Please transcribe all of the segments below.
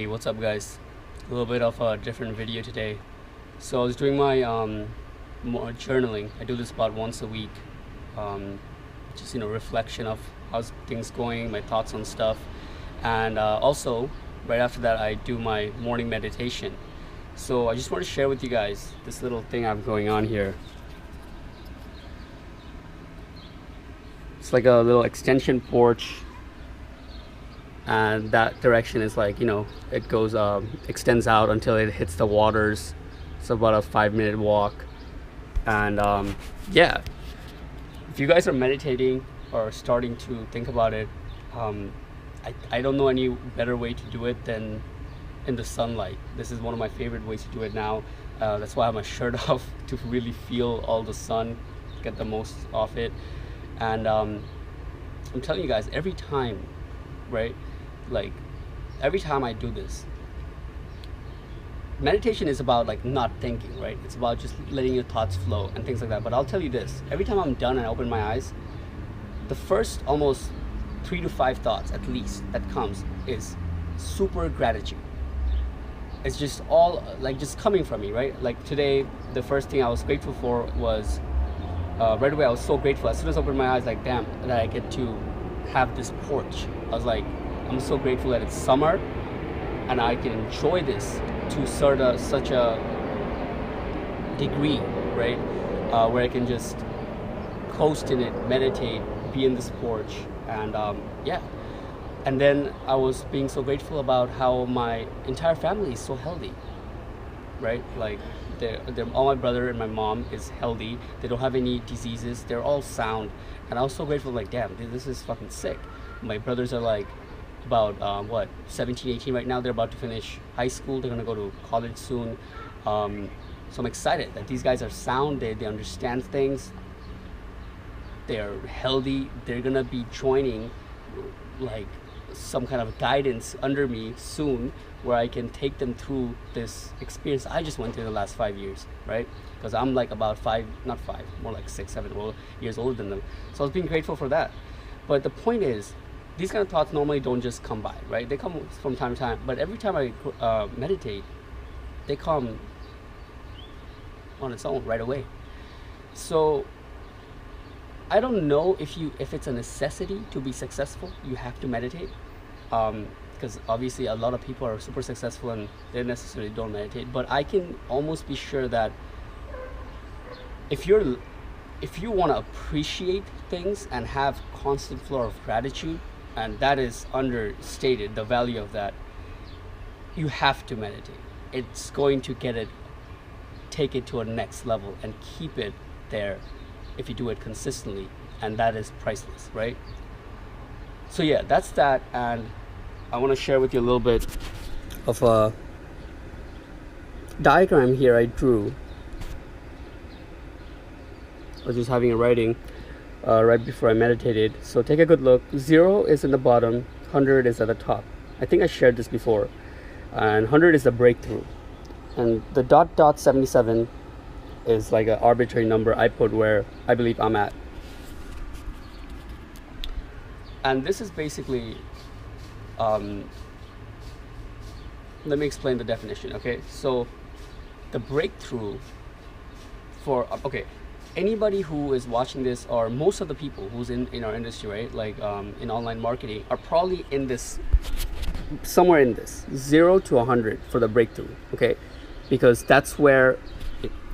Hey, what's up, guys? A little bit of a different video today. So I was doing my more journaling. I do this about once a week. Just reflection of how's things going, my thoughts on stuff, and also right after that I do my morning meditation. So I just want to share with you guys this little thing I have going on here. It's like a little extension porch, and that direction is like, it goes extends out until it hits the waters. It's about a 5-minute walk. And yeah, if you guys are meditating or starting to think about it, I don't know any better way to do it than in the sunlight. This is one of my favorite ways to do it now. That's why I have my shirt off, to really feel all the sun, get the most of it. And I'm telling you guys, every time, right, like every time I do this, meditation is about like not thinking, right? It's about just letting your thoughts flow and things like that. But I'll tell you this, every time I'm done and I open my eyes, the first almost 3 to 5 thoughts at least that comes is super gratitude. It's just all like just coming from me, right? Like today, the first thing I was grateful for was right away I was so grateful. As soon as I opened my eyes, like, damn, that I get to have this porch. I was like, I'm so grateful that it's summer and I can enjoy this to such a degree, right? Where I can just coast in it, meditate, be in this porch, and yeah. And then I was being so grateful about how my entire family is so healthy, right? Like all my brother and my mom is healthy. They don't have any diseases. They're all sound. And I was so grateful, like, damn, dude, this is fucking sick. My brothers are like about 17, 18 right now. They're about to finish high school. They're gonna go to college soon. So I'm excited that these guys are sound. They understand things. They're healthy. They're gonna be joining like some kind of guidance under me soon, where I can take them through this experience I just went through in the last 5 years, right? Because I'm like about more like 6, 7 years older than them. So I was being grateful for that. But the point is, these kind of thoughts normally don't just come by, right? They come from time to time. But every time I meditate, they come on its own right away. So I don't know if it's a necessity to be successful, you have to meditate. Because obviously a lot of people are super successful and they necessarily don't meditate. But I can almost be sure that if you want to appreciate things and have constant flow of gratitude, and that is understated, the value of that, you have to meditate. It's going to take it to a next level and keep it there if you do it consistently, and that is priceless, right? So yeah, that's that. And I want to share with you a little bit of a diagram here I drew. I was just having a writing right before I meditated. So take a good look. 0 is in the bottom, 100 is at the top. I think I shared this before. And 100 is the breakthrough. And the dot 77 is like an arbitrary number I put where I believe I'm at. And this is basically, let me explain the definition, okay? So the breakthrough for, anybody who is watching this, or most of the people who's in our industry, right? Like in online marketing, are probably in this, somewhere in this, 0 to 100 for the breakthrough, okay? Because that's where,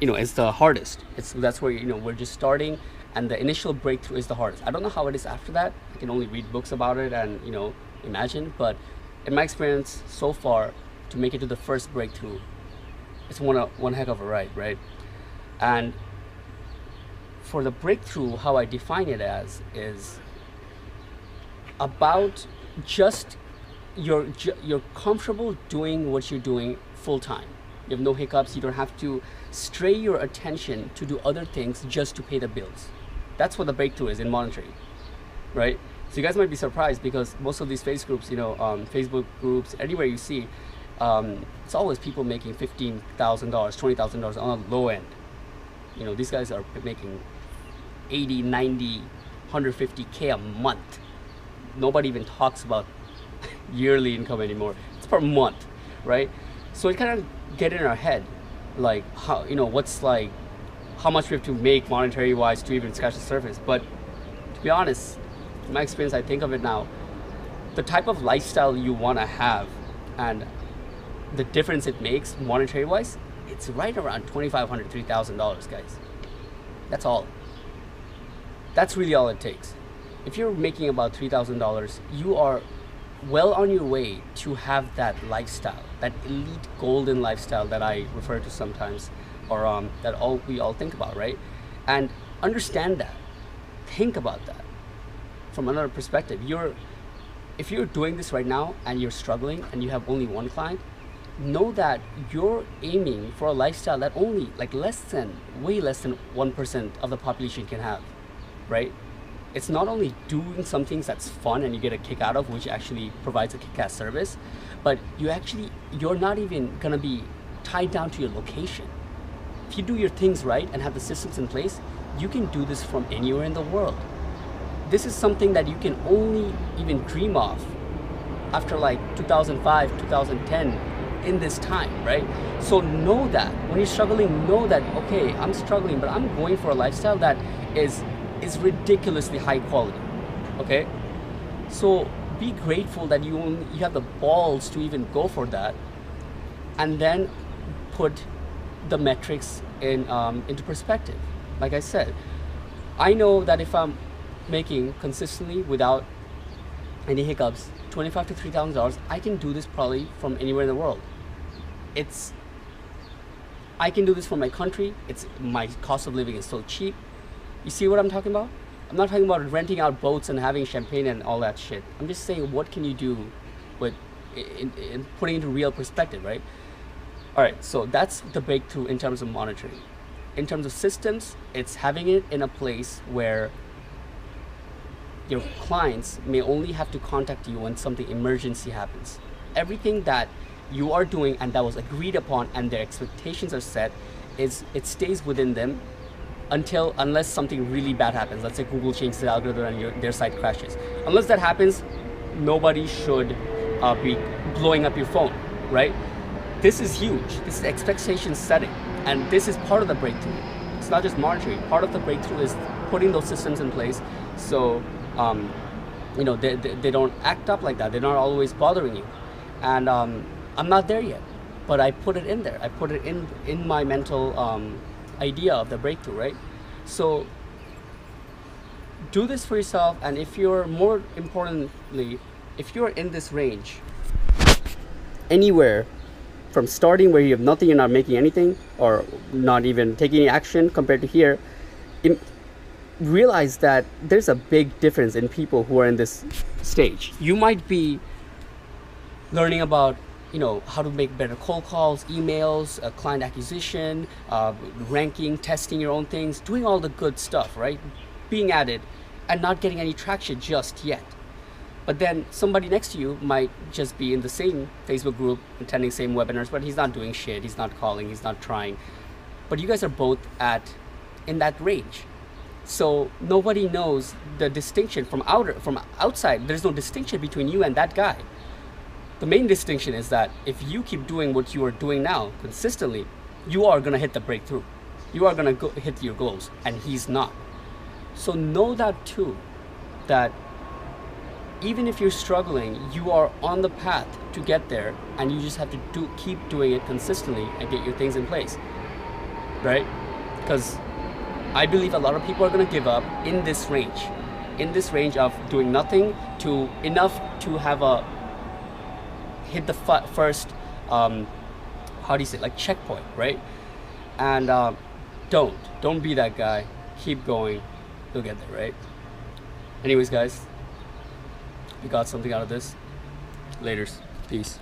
it's the hardest. That's where, we're just starting, and the initial breakthrough is the hardest. I don't know how it is after that. I can only read books about it and, imagine. But in my experience so far, to make it to the first breakthrough, it's one heck of a ride, right? And for the breakthrough, how I define it as is about just you're comfortable doing what you're doing full time. You have no hiccups. You don't have to stray your attention to do other things just to pay the bills. That's what the breakthrough is in monetary, right? So you guys might be surprised, because most of these Facebook groups, anywhere you see, it's always people making $15,000, $20,000 on the low end. These guys are making 80, 90, 150K a month. Nobody even talks about yearly income anymore. It's per month. right? So it kind of get in our head, like how, what's like, how much we have to make monetary wise to even scratch the surface. But to be honest, in my experience, I think of it now, the type of lifestyle you want to have and the difference it makes monetary wise, it's right around $2,500, $3,000, guys. That's all. That's really all it takes. If you're making about $3,000, you are well on your way to have that lifestyle, that elite golden lifestyle that I refer to sometimes, or that we all think about, right? And understand that. Think about that from another perspective. If you're doing this right now and you're struggling and you have only one client, know that you're aiming for a lifestyle that only like way less than 1% of the population can have, right? It's not only doing some things that's fun and you get a kick out of, which actually provides a kick-ass service, but you're not even gonna be tied down to your location. If you do your things right and have the systems in place, you can do this from anywhere in the world. This is something that you can only even dream of after like 2005, 2010, in this time, right? So know that when you're struggling, know that, okay, I'm struggling, but I'm going for a lifestyle that is ridiculously high quality, okay? So be grateful that you have the balls to even go for that, and then put the metrics into perspective. Like I said, I know that if I'm making consistently without any hiccups $25,000 to $3,000, I can do this probably from anywhere in the world. I can do this from my country. My cost of living is so cheap. You see what I'm talking about? I'm not talking about renting out boats and having champagne and all that shit. I'm just saying, what can you do with in putting into real perspective, right? All right, so that's the breakthrough in terms of monitoring. In terms of systems, it's having it in a place where your clients may only have to contact you when something emergency happens. Everything that you are doing and that was agreed upon and their expectations are set, it stays within them unless something really bad happens. Let's say Google changes the algorithm and their site crashes. Unless that happens, nobody should be blowing up your phone, right? This is huge. This is expectation setting, and this is part of the breakthrough. It's not just monitoring. Part of the breakthrough is putting those systems in place so they don't act up like that. They're not always bothering you. And I'm not there yet, but I put it in there. I put it in my mental idea of the breakthrough, right? So do this for yourself, and if you're in this range, anywhere from starting where you have nothing, you're not making anything, or not even taking any action compared to here, realize that there's a big difference in people who are in this stage. You might be learning about how to make better cold calls, emails, client acquisition, ranking, testing your own things, doing all the good stuff, right? Being at it and not getting any traction just yet. But then somebody next to you might just be in the same Facebook group, attending same webinars, but he's not doing shit, he's not calling, he's not trying. But you guys are both in that range. So nobody knows the distinction from outside. There's no distinction between you and that guy. The main distinction is that if you keep doing what you are doing now consistently, you are going to hit the breakthrough. You are going to hit your goals, and he's not. So know that too, that even if you're struggling, you are on the path to get there, and you just have to keep doing it consistently and get your things in place, right? Because I believe a lot of people are going to give up in this range of doing nothing to enough to have hit the first checkpoint, right? And don't be that guy. Keep going, you'll get there, right? Anyways, guys, you got something out of this. Laters. Peace.